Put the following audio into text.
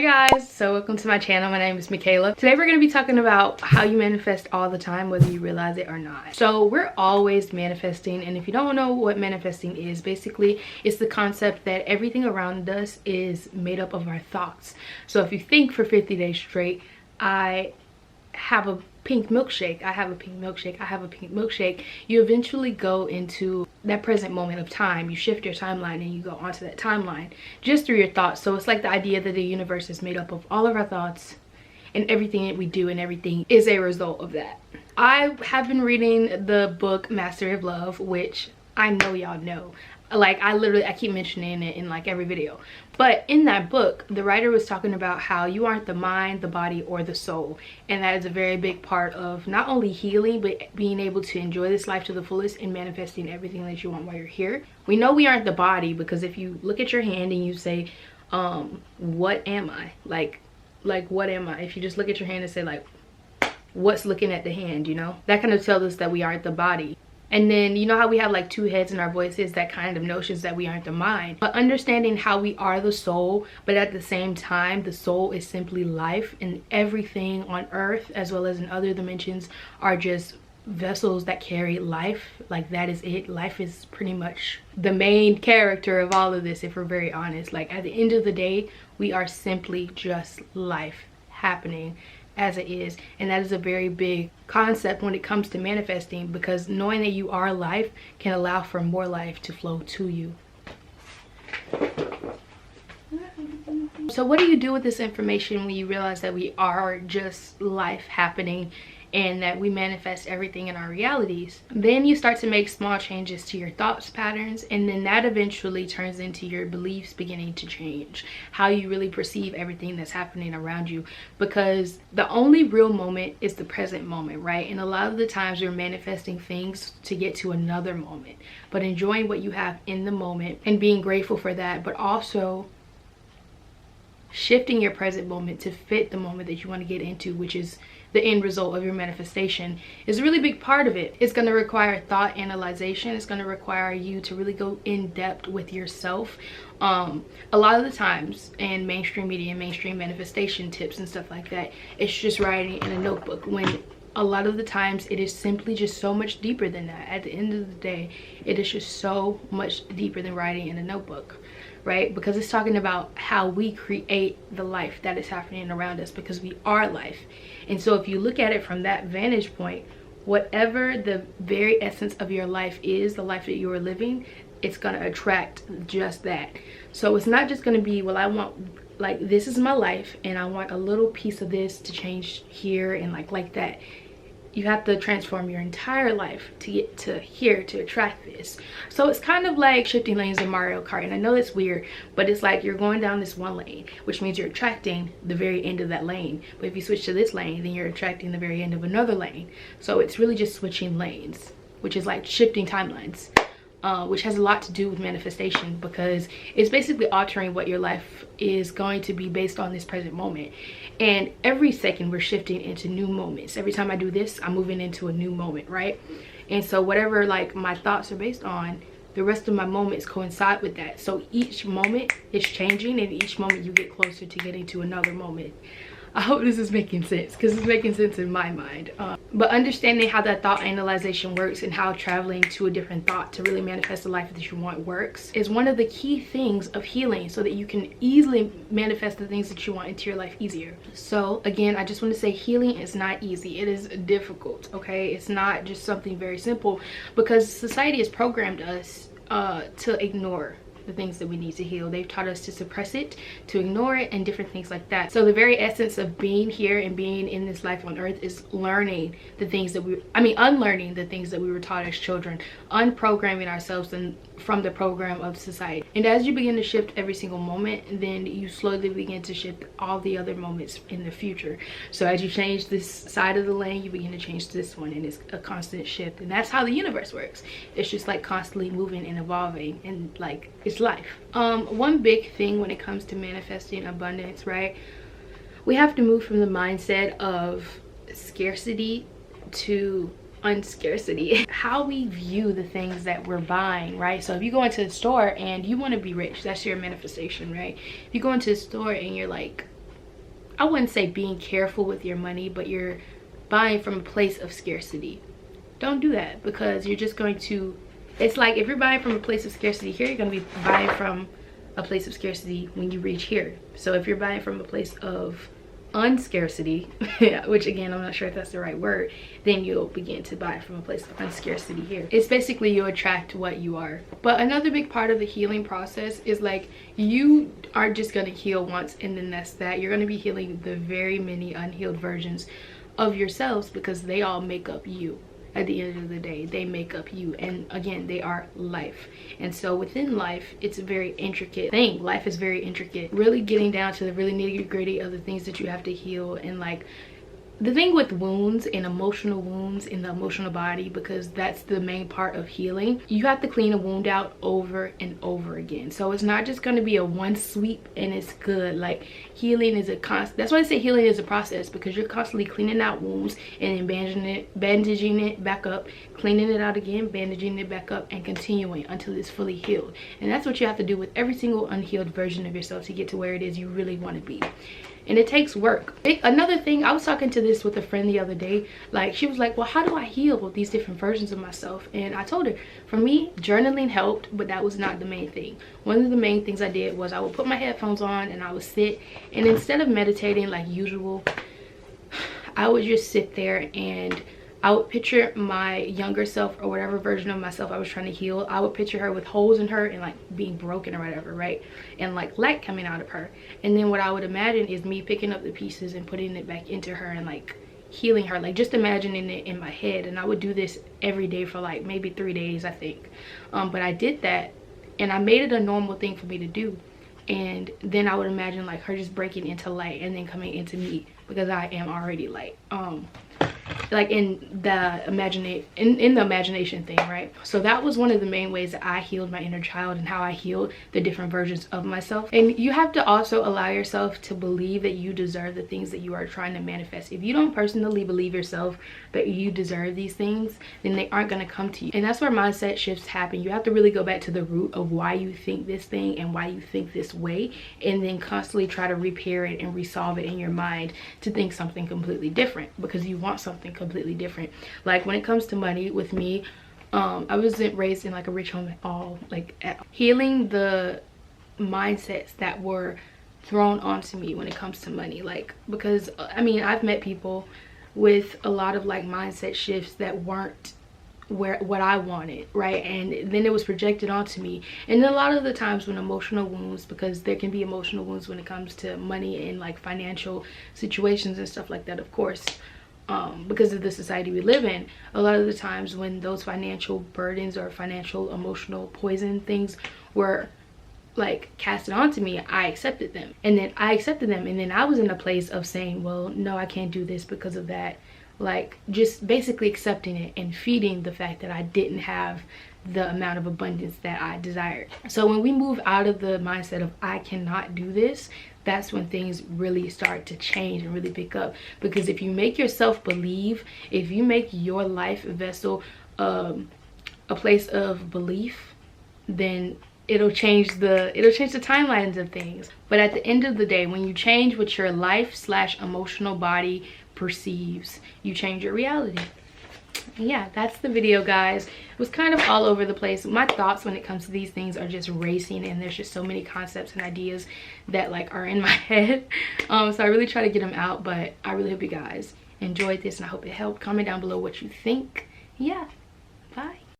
Hey guys, so welcome to my channel. My name is Michaela. Today we're going to be talking about how you manifest all the time, whether you realize it or not. So we're always manifesting, and if you don't know what manifesting is, basically it's the concept that everything around us is made up of our thoughts. So if you think for 50 days straight, I have a pink milkshake, I have a pink milkshake, I have a pink milkshake, you eventually go into that present moment of time. You shift your timeline and you go onto that timeline just through your thoughts. So it's like the idea that the universe is made up of all of our thoughts, and everything that we do and everything is a result of that. I have been reading the book Mastery of Love, which I know y'all know. Like, I keep mentioning it in like every video. But in that book, the writer was talking about how you aren't the mind, the body, or the soul. And that is a very big part of not only healing, but being able to enjoy this life to the fullest and manifesting everything that you want while you're here. We know we aren't the body because if you look at your hand and you say, what am I? Like what am I? If you just look at your hand and say like, what's looking at the hand, you know? That kind of tells us that we aren't the body. And then you know how we have like two heads in our voices, that kind of notions that we aren't the mind. But understanding how we are the soul, but at the same time the soul is simply life, and everything on earth as well as in other dimensions are just vessels that carry life. Like, that is it. Life is pretty much the main character of all of this, if we're very honest. Like, at the end of the day, we are simply just life happening as it is. And that is a very big concept when it comes to manifesting, because knowing that you are life can allow for more life to flow to you. So what do you do with this information when you realize that we are just life happening and that we manifest everything in our realities? Then you start to make small changes to your thoughts patterns, and then that eventually turns into your beliefs beginning to change, how you really perceive everything that's happening around you. Because the only real moment is the present moment, right? And a lot of the times we're manifesting things to get to another moment, but enjoying what you have in the moment and being grateful for that, but also shifting your present moment to fit the moment that you want to get into, which is the end result of your manifestation, is a really big part of it. It's going to require thought analyzation. It's going to require you to really go in depth with yourself. A lot of the times in mainstream media, mainstream manifestation tips and stuff like that, it's just writing in a notebook, when a lot of the times it is simply just so much deeper than that. At the end of the day, it is just so much deeper than writing in a notebook, right? Because it's talking about how we create the life that is happening around us, because we are life. And so if you look at it from that vantage point, whatever the very essence of your life is, the life that you are living, it's going to attract just that. So it's not just going to be, well, I want, like, this is my life and I want a little piece of this to change here and like that. You have to transform your entire life to get to here to attract this. So it's kind of like shifting lanes in Mario Kart. And I know it's weird, but it's like you're going down this one lane, which means you're attracting the very end of that lane. But if you switch to this lane, then you're attracting the very end of another lane. So it's really just switching lanes, which is like shifting timelines. Which has a lot to do with manifestation, because it's basically altering what your life is going to be based on this present moment. And every second we're shifting into new moments. Every time I do this, I'm moving into a new moment, right? And so whatever like my thoughts are based on, the rest of my moments coincide with that. So each moment is changing, and each moment you get closer to getting to another moment. I hope this is making sense, because it's making sense in my mind. But understanding how that thought analyzation works and how traveling to a different thought to really manifest the life that you want works is one of the key things of healing, so that you can easily manifest the things that you want into your life easier. So again, I just want to say healing is not easy. It is difficult, okay? It's not just something very simple, because society has programmed us to ignore the things that we need to heal. They've taught us to suppress it, to ignore it, and different things like that. So the very essence of being here and being in this life on earth is learning the things that unlearning the things that we were taught as children, unprogramming ourselves and from the program of society. And as you begin to shift every single moment, then you slowly begin to shift all the other moments in the future. So as you change this side of the lane, you begin to change this one, and it's a constant shift. And that's how the universe works. It's just like constantly moving and evolving, and like it's life. One big thing when it comes to manifesting abundance, right? We have to move from the mindset of scarcity to unscarcity. How we view the things that we're buying, right? So if you go into the store and you want to be rich, that's your manifestation, right? If you go into the store and you're like, I wouldn't say being careful with your money, but you're buying from a place of scarcity. Don't do that, because you're just going to, it's like if you're buying from a place of scarcity here, you're going to be buying from a place of scarcity when you reach here. So if you're buying from a place of unscarcity, which again, I'm not sure if that's the right word, then you'll begin to buy from a place of unscarcity here. It's basically you attract what you are. But another big part of the healing process is like, you aren't just going to heal once and then that's that. You're going to be healing the very many unhealed versions of yourselves, because they all make up you. At the end of the day, they make up you, and again, they are life. And so within life, it's a very intricate thing. Life is very intricate, really getting down to the really nitty-gritty of the things that you have to heal. And like, the thing with wounds and emotional wounds in the emotional body, because that's the main part of healing, you have to clean a wound out over and over again. So it's not just going to be a one sweep and it's good. Like, healing is a constant. That's why I say healing is a process, because you're constantly cleaning out wounds and then bandaging it back up, cleaning it out again, bandaging it back up, and continuing until it's fully healed. And that's what you have to do with every single unhealed version of yourself to get to where it is you really want to be. And it takes work. Another thing, I was talking to this with a friend the other day. Like, she was like, well, how do I heal these different versions of myself? And I told her, for me, journaling helped, but that was not the main thing. One of the main things I did was I would put my headphones on and I would sit, and instead of meditating like usual, I would just sit there and I would picture my younger self, or whatever version of myself I was trying to heal. I would picture her with holes in her and like being broken or whatever, right? And like light coming out of her. And then what I would imagine is me picking up the pieces and putting it back into her and like healing her, like just imagining it in my head. And I would do this every day for like maybe 3 days, I think. But I did that and I made it a normal thing for me to do. And then I would imagine like her just breaking into light and then coming into me, because I am already light. Like in the imagination thing, right? So that was one of the main ways that I healed my inner child, and how I healed the different versions of myself. And you have to also allow yourself to believe that you deserve the things that you are trying to manifest. If you don't personally believe yourself that you deserve these things, then they aren't going to come to you. And that's where mindset shifts happen. You have to really go back to the root of why you think this thing and why you think this way, and then constantly try to repair it and resolve it in your mind to think something completely different, because you want something completely different. Like when it comes to money, with me, I wasn't raised in like a rich home at all. Healing the mindsets that were thrown onto me when it comes to money, like, because I mean, I've met people with a lot of like mindset shifts that weren't what I wanted, right? And then it was projected onto me. And then a lot of the times when emotional wounds, because there can be emotional wounds when it comes to money and like financial situations and stuff like that, of course, because of the society we live in, a lot of the times when those financial burdens or financial emotional poison things were like casted onto me, I accepted them. And then I was in a place of saying, well, no, I can't do this because of that. Like, just basically accepting it and feeding the fact that I didn't have the amount of abundance that I desired. So when we move out of the mindset of I cannot do this, that's when things really start to change and really pick up. Because if you make yourself believe, if you make your life vessel a place of belief, then it'll change the timelines of things. But at the end of the day, when you change what your life/emotional body perceives, you change your reality. Yeah, that's the video, guys. It was kind of all over the place. My thoughts when it comes to these things are just racing, and there's just so many concepts and ideas that like are in my head. So I really try to get them out, but I really hope you guys enjoyed this and I hope it helped. Comment down below what you think. Yeah, bye.